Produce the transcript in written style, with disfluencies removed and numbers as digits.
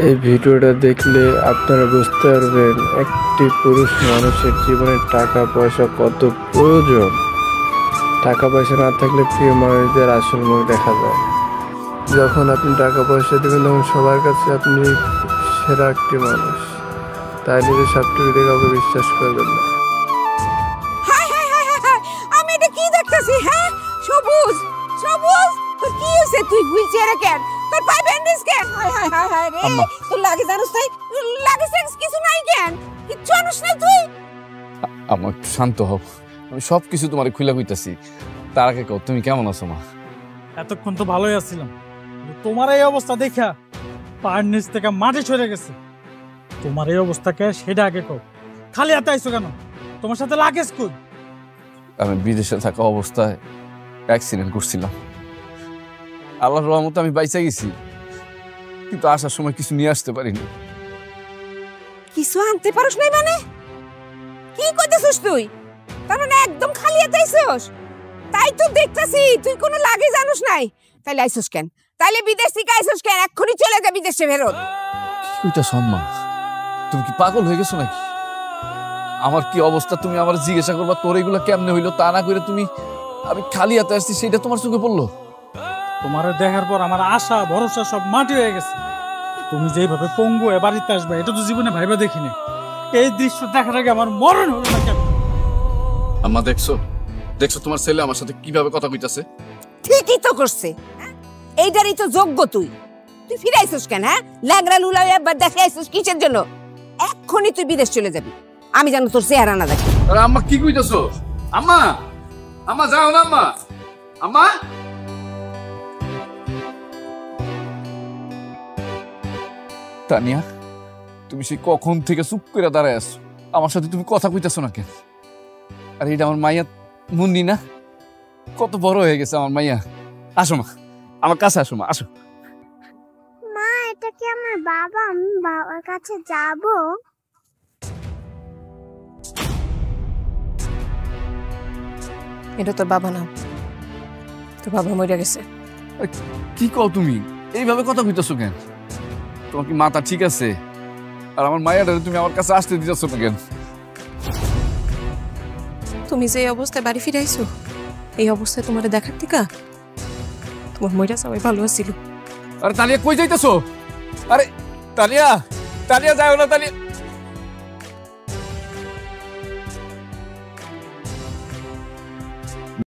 এই ভিডিওটা দেখলে আপনারা বুঝতে পারবেন একটি পুরুষ মানুষের জীবনে টাকা পয়সা কত প্রয়োজন। টাকা পয়সা না থাকলে প্রিয় মানুষদের আসল মুখ দেখা যায়। যখন আপনি টাকা পয়সা দেবেন তখন সবার কাছে আপনি সেরা একটি মানুষ, তাই নিজে সবটুকু দিয়ে কাউকে বিশ্বাস করবেন না। আমি এটা কি দেখতেছি? হ্যাঁ, সবুজ সবুজ, তোর কি হইছে? তুই হুইল চেয়ারে কেন? তোর পায়ে ব্যান্ডেজ কেন? হায় রে, তোর লাগে জানোস তাই? লাগে সেন্স কিছু নাই কেন? কিচ্ছু জানোস না তুই? আমার একটু শান্ত হও, আমি সবকিছু তোমারে খুলে কইতাছি। তার আগে কও তুমি কেমন আছো মা? এতক্ষণ তো ভালোই আছিলাম, তোমার এই অবস্থা দেখা পায়ের নিচ থেকে মাটি সরে গেছে। তোমার এই অবস্থাকে সেটা আগে কও। খালি হাতে আইছো কেন? তোমার সাথে লাগেজ কই? আমি বিদেশে থাকা অবস্থায় অ্যাক্সিডেন্ট করছিলাম। আল্লাহর রহমতে আমি বাইচা গেছি, কিন্তু আসার সময় কিছু নিয়ে আসতে পারিনি। কিছু আনতে পারোস নাই মানে? কি কইতেছিস তুই? তার মানে একদম খালি হাতে আইছস? তাই তো দেখতাছি তুই কোনো লাগে জানোস নাই। তাইলে আইছস কেন? তাইলে বিদেশ থেকে আইছস কেন? এক্ষুনি চলে যা বিদেশে ফেরত। ওইটা সম্মান, তুমি কি পাগল হয়ে গেছো নাকি? আমার কি অবস্থা তুমি আমার জিজ্ঞাসা করবা তোর এগুলো কেমনে হইলো, তা না করে তুমি আমি খালি হাতে আসছি সেটা তোমার চোখে পড়লো? তোমার দেখার পর আমার আশা ভরসা সব মাটি হয়ে গেছে। তুমি যেভাবে পঙ্গু এ বাড়িতে আসবে এটা তো জীবনে ভাইবা দেখিনি। এই দৃশ্য দেখার আগে আমার মরণ হলো না কেন? আম্মা দেখছো দেখছো তোমার ছেলে আমার সাথে কিভাবে কথা কইতাছে? ঠিকই তো করছে। এইটারই তো যোগ্য তুই। তুই ফিরে আইছস কেন? হ্যাঁ, ল্যাংড়া লুলা একবার দেখে আইছস কিসের জন্য? এক্ষুনি তুই বিদেশ চলে যাবি, আমি জানো তোর চেহারা না দেখি। আরে আম্মা কি কইতাছো? আম্মা আম্মা যাও না আম্মা, আম্মা। তানিয়া, তুমি সেই কখন থেকে চুপ করে দাঁড়ায় আছো, আমার সাথে তুমি কথা কইতাছো না কেন? আর এটা আমার মাইয়া মুন্নি না? কত বড় হয়ে গেছে আমার মাইয়া। আসো মা, আমার কাছে আসো মা, আসো। মা, এটা কি আমার বাবা? আমি বাবার কাছে যাব? এটা তোর বাবা না, তোর বাবা মরে গেছে। কি কও তুমি? এইভাবে কথা কইতাছো কেন? তোমার কি মাথা ঠিক আছে? আর আমার মায়াটারে তুমি আমার কাছে আসতে দিতেছো না কেন? তুমি যে অবস্থায় বাড়ি ফিরে আইছো, এই অবস্থায় তোমার দেখার থেকে তোমার মইরা সবাই ভালো আছিল। আরে তানিয়া কই যাইতেছো? আরে তানিয়া, তানিয়া যাও না তানিয়া।